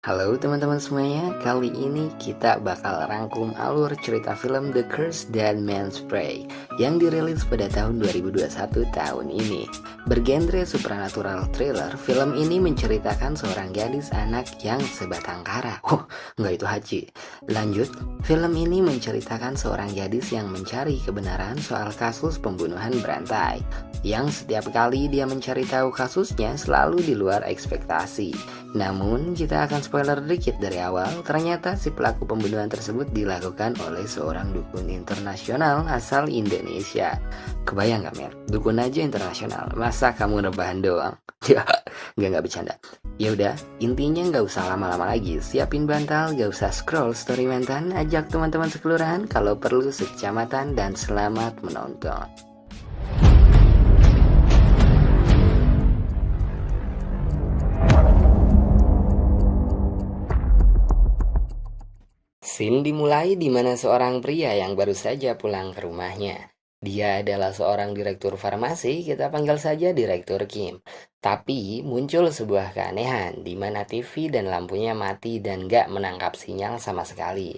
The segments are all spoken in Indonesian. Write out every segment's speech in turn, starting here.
Halo teman-teman semuanya, kali ini kita bakal rangkum alur cerita film The Curse dan Man's Prey yang dirilis pada tahun 2021 tahun ini. Bergenre supernatural thriller, film ini menceritakan seorang gadis anak yang sebatang kara. Nggak itu Haji. Lanjut, film ini menceritakan seorang gadis yang mencari kebenaran soal kasus pembunuhan berantai, yang setiap kali dia mencari tahu kasusnya selalu di luar ekspektasi. Namun, kita akan spoiler dikit dari awal, ternyata si pelaku pembunuhan tersebut dilakukan oleh seorang dukun internasional asal Indonesia. Kebayang gak, Mer? Dukun aja internasional, masa kamu rebahan doang? Ya, nggak bercanda. Ya udah, intinya nggak usah lama-lama lagi, siapin bantal, gak usah scroll story mantan, ajak teman-teman sekelurahan, kalau perlu sekecamatan, dan selamat menonton. Scene dimulai di mana seorang pria yang baru saja pulang ke rumahnya. Dia adalah seorang direktur farmasi, kita panggil saja Direktur Kim. Tapi muncul sebuah keanehan di mana TV dan lampunya mati dan gak menangkap sinyal sama sekali.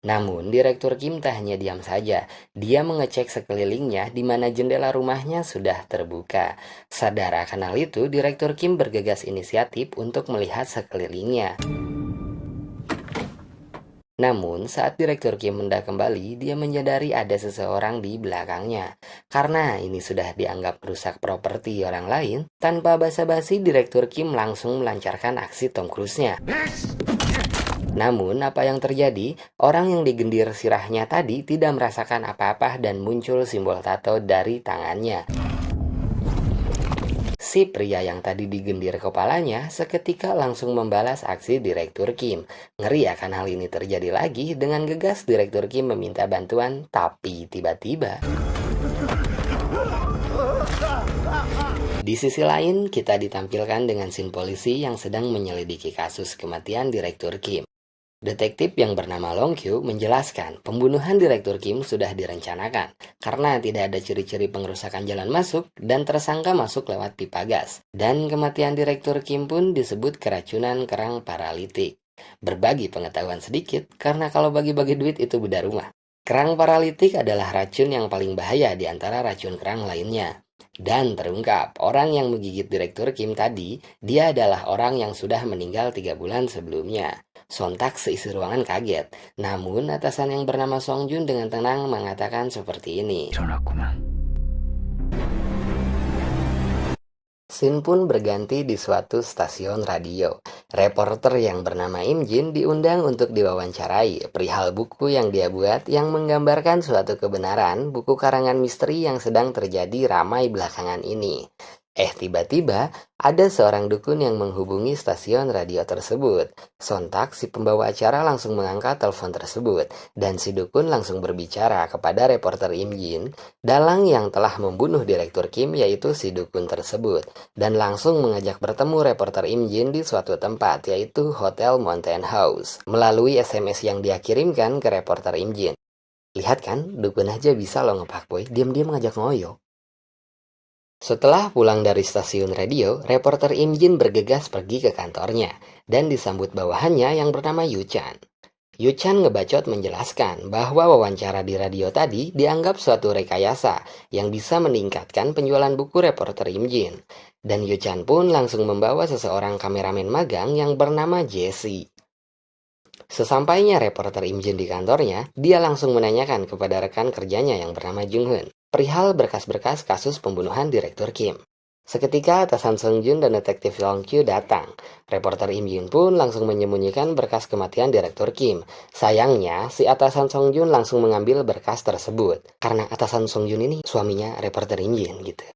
Namun Direktur Kim tak hanya diam saja, dia mengecek sekelilingnya di mana jendela rumahnya sudah terbuka. Sadar akan hal itu, Direktur Kim bergegas inisiatif untuk melihat sekelilingnya. Namun, saat Direktur Kim hendak kembali, dia menyadari ada seseorang di belakangnya. Karena ini sudah dianggap merusak properti orang lain, tanpa basa-basi Direktur Kim langsung melancarkan aksi Tom Cruise-nya. Namun, apa yang terjadi? Orang yang digendir sirahnya tadi tidak merasakan apa-apa dan muncul simbol tato dari tangannya. Si pria yang tadi digendir kepalanya seketika langsung membalas aksi Direktur Kim. Ngeri akan hal ini terjadi lagi, dengan gegas Direktur Kim meminta bantuan, tapi tiba-tiba di sisi lain, kita ditampilkan dengan scene polisi yang sedang menyelidiki kasus kematian Direktur Kim. Detektif yang bernama Long Kyu menjelaskan pembunuhan Direktur Kim sudah direncanakan karena tidak ada ciri-ciri pengerusakan jalan masuk dan tersangka masuk lewat pipa gas. Dan kematian Direktur Kim pun disebut keracunan kerang paralitik. Berbagi pengetahuan sedikit, karena kalau bagi-bagi duit itu beda rumah. Kerang paralitik adalah racun yang paling bahaya di antara racun kerang lainnya. Dan terungkap, orang yang menggigit Direktur Kim tadi, dia adalah orang yang sudah meninggal 3 bulan sebelumnya. Sontak seisi ruangan kaget. Namun atasan yang bernama Song Jun dengan tenang mengatakan seperti ini. Scene pun berganti di suatu stasiun radio. Reporter yang bernama Im Jin diundang untuk diwawancarai perihal buku yang dia buat yang menggambarkan suatu kebenaran, buku karangan misteri yang sedang terjadi ramai belakangan ini. Tiba-tiba ada seorang dukun yang menghubungi stasiun radio tersebut. Sontak si pembawa acara langsung mengangkat telepon tersebut dan si dukun langsung berbicara kepada reporter Im Jin, dalang yang telah membunuh Direktur Kim, yaitu si dukun tersebut, dan langsung mengajak bertemu reporter Im Jin di suatu tempat, yaitu Hotel Mountain House, melalui SMS yang dia kirimkan ke reporter Im Jin. Lihat kan, dukun aja bisa lo ngepak boy, diam-diam ngajak ngoyo. Setelah pulang dari stasiun radio, reporter Im Jin bergegas pergi ke kantornya dan disambut bawahannya yang bernama Yu Chan. Yu Chan ngebacot menjelaskan bahwa wawancara di radio tadi dianggap suatu rekayasa yang bisa meningkatkan penjualan buku reporter Im Jin. Dan Yu Chan pun langsung membawa seseorang kameramen magang yang bernama Jesse. Sesampainya reporter Im Jin di kantornya, dia langsung menanyakan kepada rekan kerjanya yang bernama Jung Hoon perihal berkas-berkas kasus pembunuhan Direktur Kim. Seketika atasan Song Jun dan detektif Long Kyu datang. Reporter Im Jin pun langsung menyembunyikan berkas kematian Direktur Kim. Sayangnya, si atasan Song Jun langsung mengambil berkas tersebut. Karena atasan Song Jun ini suaminya reporter Im Jin gitu.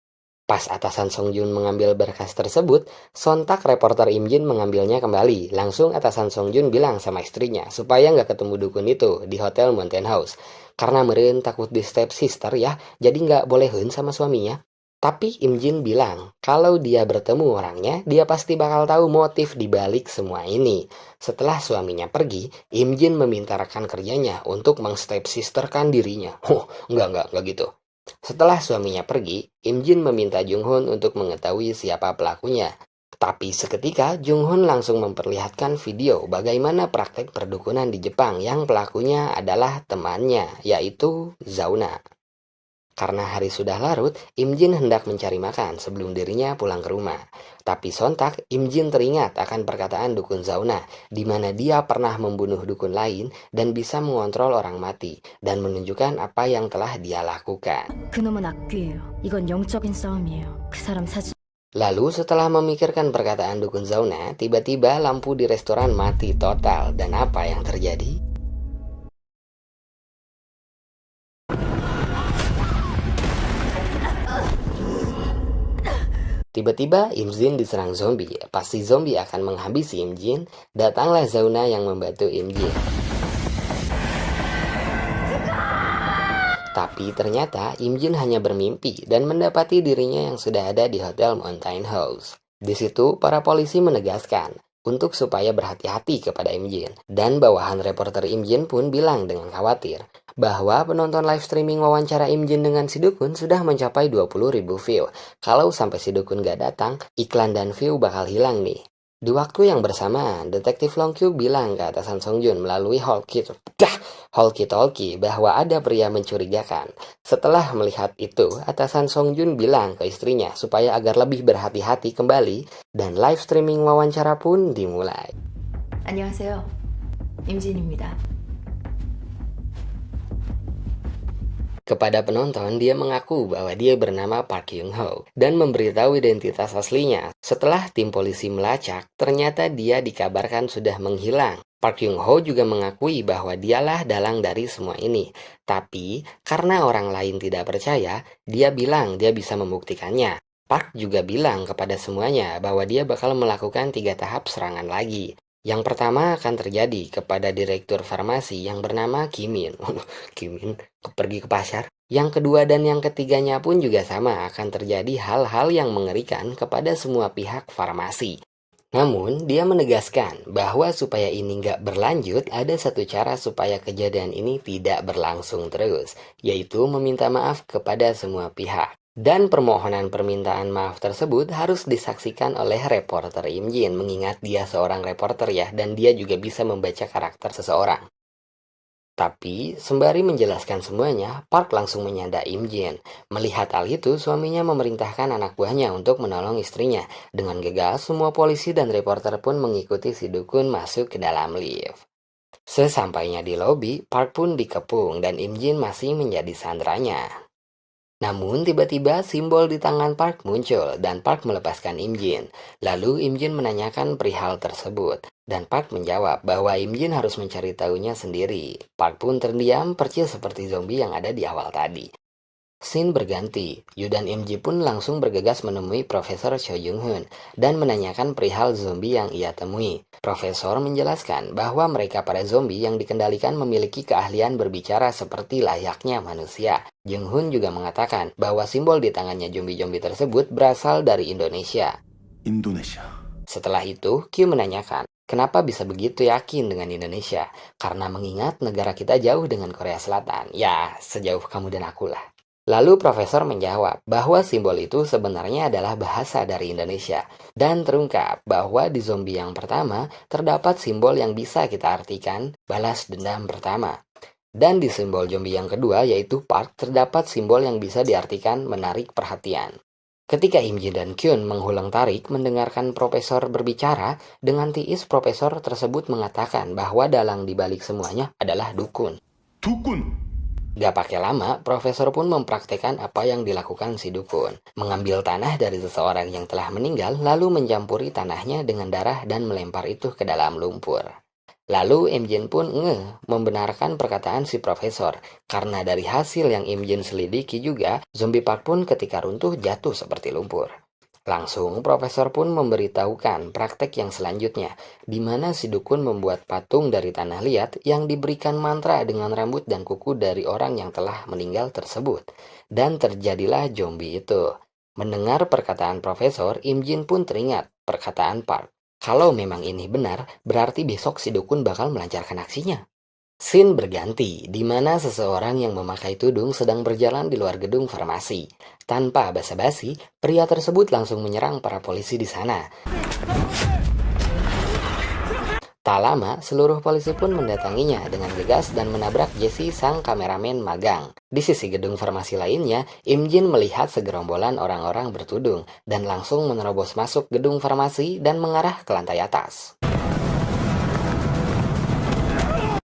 Pas atasan Song Jun mengambil berkas tersebut, sontak reporter Im Jin mengambilnya kembali. Langsung atasan Song Jun bilang sama istrinya supaya nggak ketemu dukun itu di Hotel Mountain House. Karena meren takut di step sister ya, jadi nggak bolehin sama suaminya. Tapi Im Jin bilang, kalau dia bertemu orangnya, dia pasti bakal tahu motif dibalik semua ini. Setelah suaminya pergi, Im Jin meminta rekan kerjanya untuk mengstep sisterkan dirinya. Enggak gitu. Setelah suaminya pergi, Im Jin meminta Jung Hoon untuk mengetahui siapa pelakunya. Tapi seketika Jung Hoon langsung memperlihatkan video bagaimana praktek perdukunan di Jepang yang pelakunya adalah temannya, yaitu Zauna. Karena hari sudah larut, Im Jin hendak mencari makan sebelum dirinya pulang ke rumah. Tapi sontak, Im Jin teringat akan perkataan dukun Zauna, di mana dia pernah membunuh dukun lain dan bisa mengontrol orang mati, dan menunjukkan apa yang telah dia lakukan. 그놈은 악귀예요. 이건 영적인 싸움이에요. 그 사람 사진. Lalu setelah memikirkan perkataan dukun Zauna, tiba-tiba lampu di restoran mati total. Dan apa yang terjadi? Tiba-tiba Im Jin diserang zombie. Pasti zombie akan menghabisi Im Jin. Datanglah Zauna yang membantu Im Jin. Tapi ternyata Im Jin hanya bermimpi dan mendapati dirinya yang sudah ada di Hotel Mountain House. Di situ para polisi menegaskan untuk supaya berhati-hati kepada Im Jin. Dan bawahan reporter Im Jin pun bilang dengan khawatir bahwa penonton live streaming wawancara Im Jin dengan si dukun sudah mencapai 20.000 view. Kalau sampai si dukun gak datang, iklan dan view bakal hilang nih. Di waktu yang bersamaan, detektif Long Kyu bilang ke atasan Song Jun melalui walkie-talkie bahwa ada pria mencurigakan. Setelah melihat itu, atasan Song Jun bilang ke istrinya supaya agar lebih berhati-hati kembali dan live streaming wawancara pun dimulai. 안녕하세요. 임진입니다. Kepada penonton, dia mengaku bahwa dia bernama Park Kyung Ho dan memberitahu identitas aslinya. Setelah tim polisi melacak, ternyata dia dikabarkan sudah menghilang. Park Kyung Ho juga mengakui bahwa dialah dalang dari semua ini. Tapi, karena orang lain tidak percaya, dia bilang dia bisa membuktikannya. Park juga bilang kepada semuanya bahwa dia bakal melakukan 3 tahap serangan lagi. Yang pertama akan terjadi kepada direktur farmasi yang bernama Kim Min. Kim Min pergi ke pasar. Yang kedua dan yang ketiganya pun juga sama, akan terjadi hal-hal yang mengerikan kepada semua pihak farmasi. Namun, dia menegaskan bahwa supaya ini nggak berlanjut, ada satu cara supaya kejadian ini tidak berlangsung terus, yaitu meminta maaf kepada semua pihak. Dan permohonan permintaan maaf tersebut harus disaksikan oleh reporter Im Jin, mengingat dia seorang reporter ya, dan dia juga bisa membaca karakter seseorang. Tapi, sembari menjelaskan semuanya, Park langsung menyanda Im Jin. Melihat hal itu, suaminya memerintahkan anak buahnya untuk menolong istrinya. Dengan gegas, semua polisi dan reporter pun mengikuti si dukun masuk ke dalam lift. Sesampainya di lobi, Park pun dikepung dan Im Jin masih menjadi sandranya. Namun tiba-tiba simbol di tangan Park muncul dan Park melepaskan Im Jin. Lalu Im Jin menanyakan perihal tersebut. Dan Park menjawab bahwa Im Jin harus mencari tahunya sendiri. Park pun terdiam percis seperti zombie yang ada di awal tadi. Scene berganti, Yu dan Im Ji pun langsung bergegas menemui Profesor Cho Jung Hoon dan menanyakan perihal zombie yang ia temui. Profesor menjelaskan bahwa mereka para zombie yang dikendalikan memiliki keahlian berbicara seperti layaknya manusia. Jung Hoon juga mengatakan bahwa simbol di tangannya zombie-zombie tersebut berasal dari Indonesia. Setelah itu, Q menanyakan, kenapa bisa begitu yakin dengan Indonesia? Karena mengingat negara kita jauh dengan Korea Selatan. Ya, sejauh kamu dan aku lah. Lalu Profesor menjawab bahwa simbol itu sebenarnya adalah bahasa dari Indonesia. Dan terungkap bahwa di zombie yang pertama terdapat simbol yang bisa kita artikan balas dendam pertama. Dan di simbol zombie yang kedua yaitu Park terdapat simbol yang bisa diartikan menarik perhatian. Ketika Im Ji dan Kyun mengulang tarik mendengarkan Profesor berbicara, dengan tiis Profesor tersebut mengatakan bahwa dalang dibalik semuanya adalah dukun. Dukun? Gak pakai lama, Profesor pun mempraktekkan apa yang dilakukan si dukun. Mengambil tanah dari seseorang yang telah meninggal, lalu mencampuri tanahnya dengan darah dan melempar itu ke dalam lumpur. Lalu Im Jin pun membenarkan perkataan si Profesor. Karena dari hasil yang Im Jin selidiki juga, zombie Park pun ketika runtuh jatuh seperti lumpur. Langsung Profesor pun memberitahukan praktek yang selanjutnya, di mana si dukun membuat patung dari tanah liat yang diberikan mantra dengan rambut dan kuku dari orang yang telah meninggal tersebut. Dan terjadilah zombie itu. Mendengar perkataan Profesor, Im Jin pun teringat perkataan Park. Kalau memang ini benar, berarti besok si dukun bakal melancarkan aksinya. Scene berganti, di mana seseorang yang memakai tudung sedang berjalan di luar gedung farmasi. Tanpa basa-basi, pria tersebut langsung menyerang para polisi di sana. Tak lama, seluruh polisi pun mendatanginya dengan gegas dan menabrak Jesse sang kameramen magang. Di sisi gedung farmasi lainnya, Im Jin melihat segerombolan orang-orang bertudung dan langsung menerobos masuk gedung farmasi dan mengarah ke lantai atas.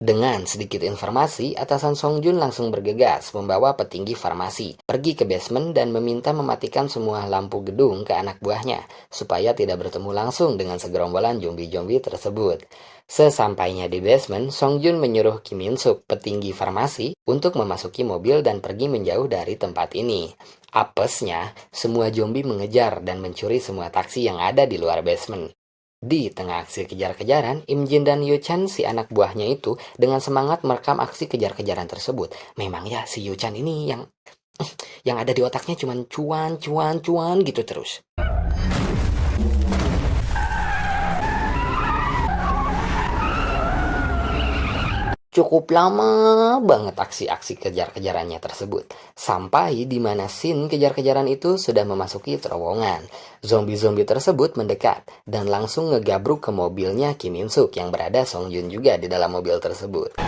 Dengan sedikit informasi, atasan Song Jun langsung bergegas membawa petinggi farmasi pergi ke basement dan meminta mematikan semua lampu gedung ke anak buahnya supaya tidak bertemu langsung dengan segerombolan zombie-zombie tersebut. Sesampainya di basement, Song Jun menyuruh Kim In Suk, petinggi farmasi, untuk memasuki mobil dan pergi menjauh dari tempat ini. Apesnya, semua zombie mengejar dan mencuri semua taksi yang ada di luar basement. Di tengah aksi kejar-kejaran, Im Jin dan Yu Chan, si anak buahnya itu, dengan semangat merekam aksi kejar-kejaran tersebut. Memang ya, si Yu Chan ini yang ada di otaknya cuman cuan, cuan, cuan gitu terus. Cukup lama banget aksi-aksi kejar-kejarannya tersebut. Sampai di mana scene kejar-kejaran itu sudah memasuki terowongan. Zombie-zombie tersebut mendekat dan langsung ngegabruk ke mobilnya Kim In Suk yang berada Song Jun juga di dalam mobil tersebut.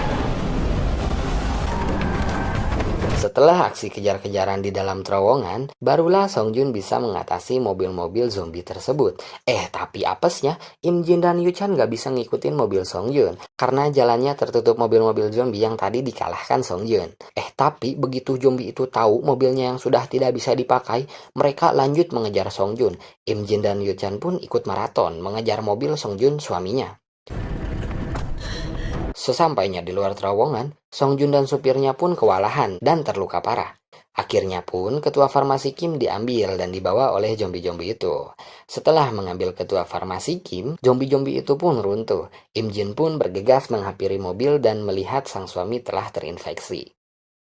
Setelah aksi kejar-kejaran di dalam terowongan, barulah Song Jun bisa mengatasi mobil-mobil zombie tersebut. Tapi apesnya, Im Jin dan Yu Chan gak bisa ngikutin mobil Song Jun, karena jalannya tertutup mobil-mobil zombie yang tadi dikalahkan Song Jun. Tapi begitu zombie itu tahu mobilnya yang sudah tidak bisa dipakai, mereka lanjut mengejar Song Jun. Im Jin dan Yu Chan pun ikut maraton mengejar mobil Song Jun suaminya. Sesampainya di luar terowongan, Song Jun dan supirnya pun kewalahan dan terluka parah. Akhirnya pun ketua farmasi Kim diambil dan dibawa oleh zombie-zombie itu. Setelah mengambil ketua farmasi Kim, zombie-zombie itu pun runtuh. Im Jin pun bergegas menghampiri mobil dan melihat sang suami telah terinfeksi.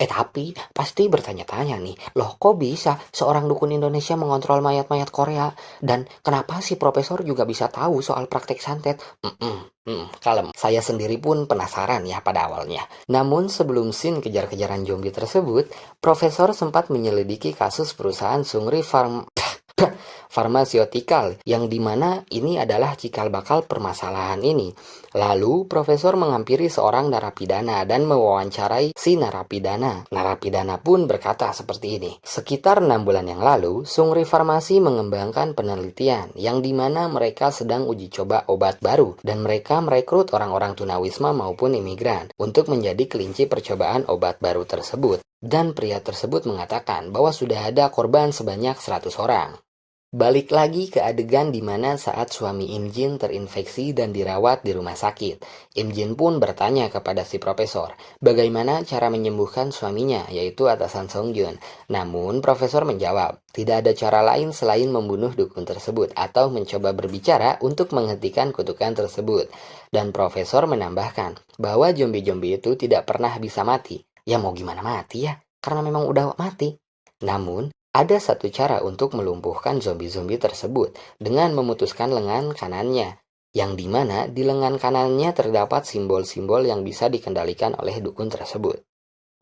Tapi pasti bertanya-tanya nih, loh kok bisa seorang dukun Indonesia mengontrol mayat-mayat Korea? Dan kenapa si profesor juga bisa tahu soal praktek santet? Kalem. Saya sendiri pun penasaran ya pada awalnya. Namun sebelum scene kejar-kejaran zombie tersebut, profesor sempat menyelidiki kasus perusahaan Sungri Farmaceutical yang dimana ini adalah cikal bakal permasalahan ini. Lalu profesor menghampiri seorang narapidana dan mewawancarai si narapidana. Narapidana pun berkata seperti ini. Sekitar 6 bulan yang lalu, Sungri Farmasi mengembangkan penelitian yang dimana mereka sedang uji coba obat baru dan mereka merekrut orang-orang tunawisma maupun imigran untuk menjadi kelinci percobaan obat baru tersebut. Dan pria tersebut mengatakan bahwa sudah ada korban sebanyak 100 orang. Balik lagi ke adegan di mana saat suami Im Jin terinfeksi dan dirawat di rumah sakit. Im Jin pun bertanya kepada si profesor, bagaimana cara menyembuhkan suaminya, yaitu atasan Song Jun. Namun profesor menjawab, tidak ada cara lain selain membunuh dukun tersebut atau mencoba berbicara untuk menghentikan kutukan tersebut. Dan profesor menambahkan bahwa zombie-zombie itu tidak pernah bisa mati. Ya mau gimana mati ya, karena memang udah mati. Namun, ada satu cara untuk melumpuhkan zombie-zombie tersebut dengan memutuskan lengan kanannya, yang dimana di lengan kanannya terdapat simbol-simbol yang bisa dikendalikan oleh dukun tersebut.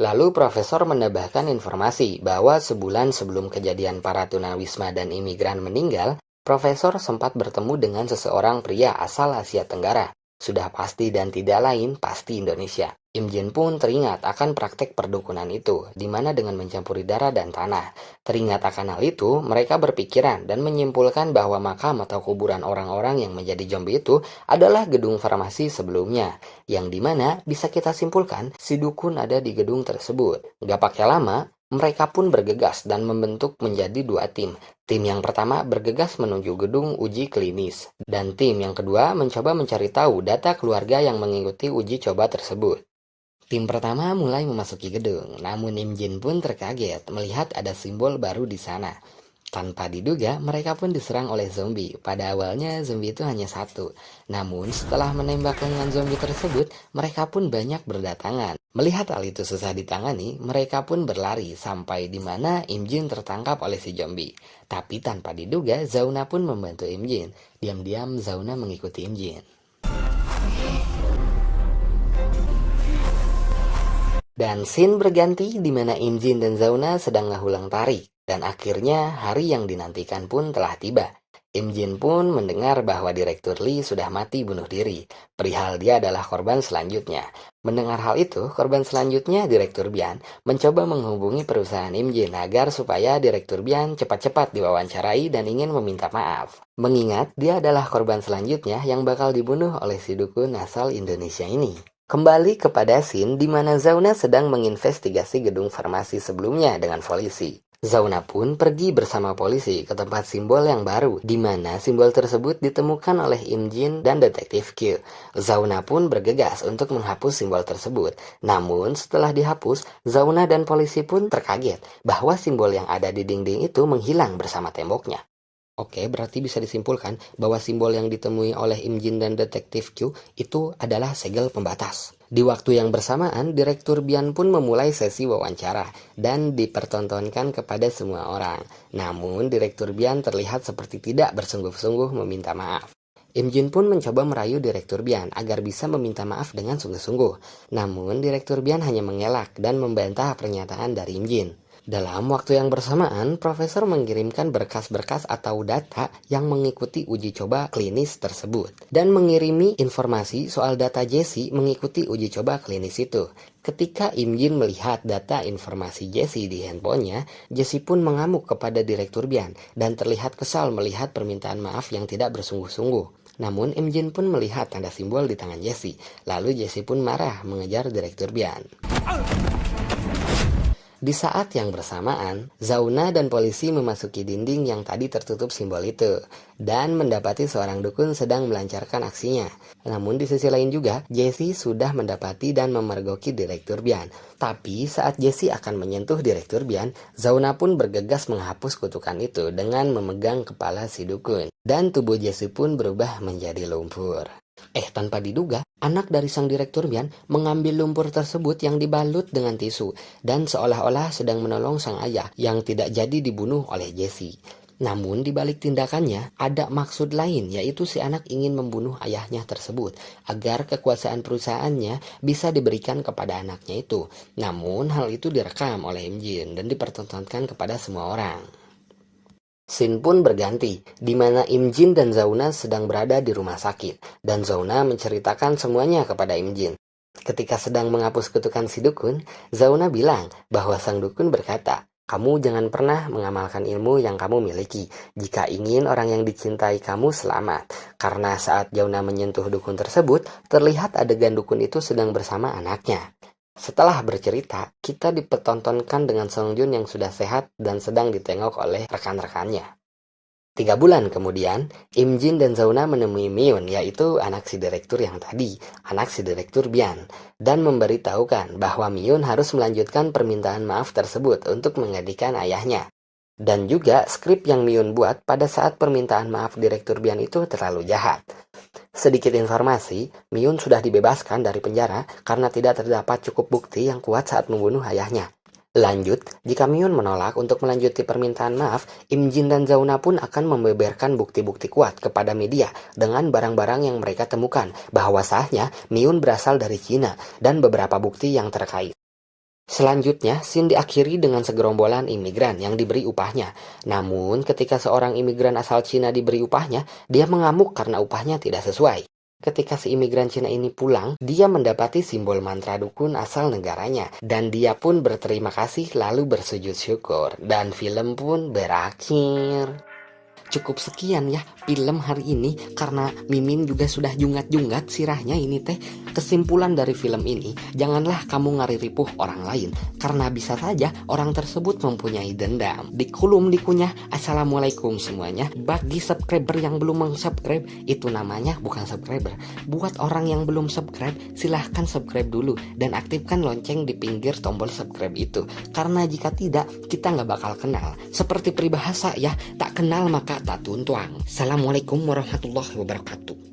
Lalu profesor menambahkan informasi bahwa sebulan sebelum kejadian para tunawisma dan imigran meninggal, profesor sempat bertemu dengan seseorang pria asal Asia Tenggara. Sudah pasti dan tidak lain pasti Indonesia. Im Jin pun teringat akan praktek perdukunan itu, di mana dengan mencampuri darah dan tanah. Teringat akan hal itu, mereka berpikiran dan menyimpulkan bahwa makam atau kuburan orang-orang yang menjadi zombie itu adalah gedung farmasi sebelumnya, yang dimana bisa kita simpulkan si dukun ada di gedung tersebut. Gak pakai lama, mereka pun bergegas dan membentuk menjadi 2 tim. Tim yang pertama bergegas menuju gedung uji klinis, dan tim yang kedua mencoba mencari tahu data keluarga yang mengikuti uji coba tersebut. Tim pertama mulai memasuki gedung, namun Im Jin pun terkaget melihat ada simbol baru di sana. Tanpa diduga, mereka pun diserang oleh zombie. Pada awalnya, zombie itu hanya 1. Namun, setelah menembak lengan zombie tersebut, mereka pun banyak berdatangan. Melihat hal itu susah ditangani, mereka pun berlari sampai di mana Im Jin tertangkap oleh si zombie. Tapi tanpa diduga, Zauna pun membantu Im Jin. Diam-diam, Zauna mengikuti Im Jin. Dan scene berganti di mana Imjin dan Zauna sedang ngahulang tarik. Dan akhirnya hari yang dinantikan pun telah tiba. Imjin pun mendengar bahwa Direktur Lee sudah mati bunuh diri. Perihal dia adalah korban selanjutnya. Mendengar hal itu, korban selanjutnya Direktur Bian mencoba menghubungi perusahaan Imjin agar supaya Direktur Bian cepat-cepat diwawancarai dan ingin meminta maaf. Mengingat dia adalah korban selanjutnya yang bakal dibunuh oleh si dukun asal Indonesia ini. Kembali kepada scene di mana Zauna sedang menginvestigasi gedung farmasi sebelumnya dengan polisi. Zauna pun pergi bersama polisi ke tempat simbol yang baru, di mana simbol tersebut ditemukan oleh Imjin dan Detektif Q. Zauna pun bergegas untuk menghapus simbol tersebut. Namun setelah dihapus, Zauna dan polisi pun terkaget bahwa simbol yang ada di dinding itu menghilang bersama temboknya. Oke, berarti bisa disimpulkan bahwa simbol yang ditemui oleh Imjin dan Detektif Q itu adalah segel pembatas. Di waktu yang bersamaan, Direktur Bian pun memulai sesi wawancara dan dipertontonkan kepada semua orang. Namun, Direktur Bian terlihat seperti tidak bersungguh-sungguh meminta maaf. Imjin pun mencoba merayu Direktur Bian agar bisa meminta maaf dengan sungguh-sungguh. Namun, Direktur Bian hanya mengelak dan membantah pernyataan dari Imjin. Dalam waktu yang bersamaan, Profesor mengirimkan berkas-berkas atau data yang mengikuti uji coba klinis tersebut dan mengirimi informasi soal data Jessie mengikuti uji coba klinis itu. Ketika Imjin melihat data informasi Jessie di handphonenya, Jessie pun mengamuk kepada Direktur Bian dan terlihat kesal melihat permintaan maaf yang tidak bersungguh-sungguh. Namun Imjin pun melihat tanda simbol di tangan Jessie. Lalu Jessie pun marah mengejar Direktur Bian. Di saat yang bersamaan, Zauna dan polisi memasuki dinding yang tadi tertutup simbol itu dan mendapati seorang dukun sedang melancarkan aksinya. Namun di sisi lain juga, Jessie sudah mendapati dan memergoki Direktur Bian. Tapi saat Jessie akan menyentuh Direktur Bian, Zauna pun bergegas menghapus kutukan itu dengan memegang kepala si dukun. Dan tubuh Jessie pun berubah menjadi lumpur. Tanpa diduga, anak dari sang Direktur Bian mengambil lumpur tersebut yang dibalut dengan tisu dan seolah-olah sedang menolong sang ayah yang tidak jadi dibunuh oleh Jessie. Namun di balik tindakannya ada maksud lain, yaitu si anak ingin membunuh ayahnya tersebut agar kekuasaan perusahaannya bisa diberikan kepada anaknya itu. Namun hal itu direkam oleh Imjin dan dipertontonkan kepada semua orang. Scene pun berganti, di mana Imjin dan Zauna sedang berada di rumah sakit, dan Zauna menceritakan semuanya kepada Imjin. Ketika sedang menghapus kutukan si dukun, Zauna bilang bahwa sang dukun berkata, "Kamu jangan pernah mengamalkan ilmu yang kamu miliki, jika ingin orang yang dicintai kamu selamat." Karena saat Zauna menyentuh dukun tersebut, terlihat adegan dukun itu sedang bersama anaknya. Setelah bercerita, kita dipertontonkan dengan Song Jun yang sudah sehat dan sedang ditengok oleh rekan-rekannya. 3 bulan kemudian, Imjin dan Zauna menemui Myun, yaitu anak si direktur yang tadi, anak si Direktur Bian, dan memberitahukan bahwa Myun harus melanjutkan permintaan maaf tersebut untuk menggantikan ayahnya. Dan juga skrip yang Myun buat pada saat permintaan maaf Direktur Bian itu terlalu jahat. Sedikit informasi, Myun sudah dibebaskan dari penjara karena tidak terdapat cukup bukti yang kuat saat membunuh ayahnya. Lanjut, jika Myun menolak untuk melanjuti permintaan maaf, Imjin dan Zauna pun akan membeberkan bukti-bukti kuat kepada media dengan barang-barang yang mereka temukan, bahwasanya Myun berasal dari Cina dan beberapa bukti yang terkait. Selanjutnya, scene diakhiri dengan segerombolan imigran yang diberi upahnya. Namun, ketika seorang imigran asal Cina diberi upahnya, dia mengamuk karena upahnya tidak sesuai. Ketika si imigran Cina ini pulang, dia mendapati simbol mantra dukun asal negaranya. Dan dia pun berterima kasih lalu bersujud syukur. Dan film pun berakhir. Cukup sekian ya film hari ini, karena Mimin juga sudah jungat-jungat sirahnya ini teh. Kesimpulan dari film ini, janganlah kamu ngariripuk orang lain, karena bisa saja orang tersebut mempunyai dendam. Dikulum dikunyah. Assalamualaikum semuanya. Bagi subscriber yang belum meng-subscribe, itu namanya bukan subscriber. Buat orang yang belum subscribe, silahkan subscribe dulu dan aktifkan lonceng di pinggir tombol subscribe itu, karena jika tidak, kita nggak bakal kenal. Seperti peribahasa ya, tak kenal maka tak tuntuang. Assalamualaikum warahmatullahi wabarakatuh.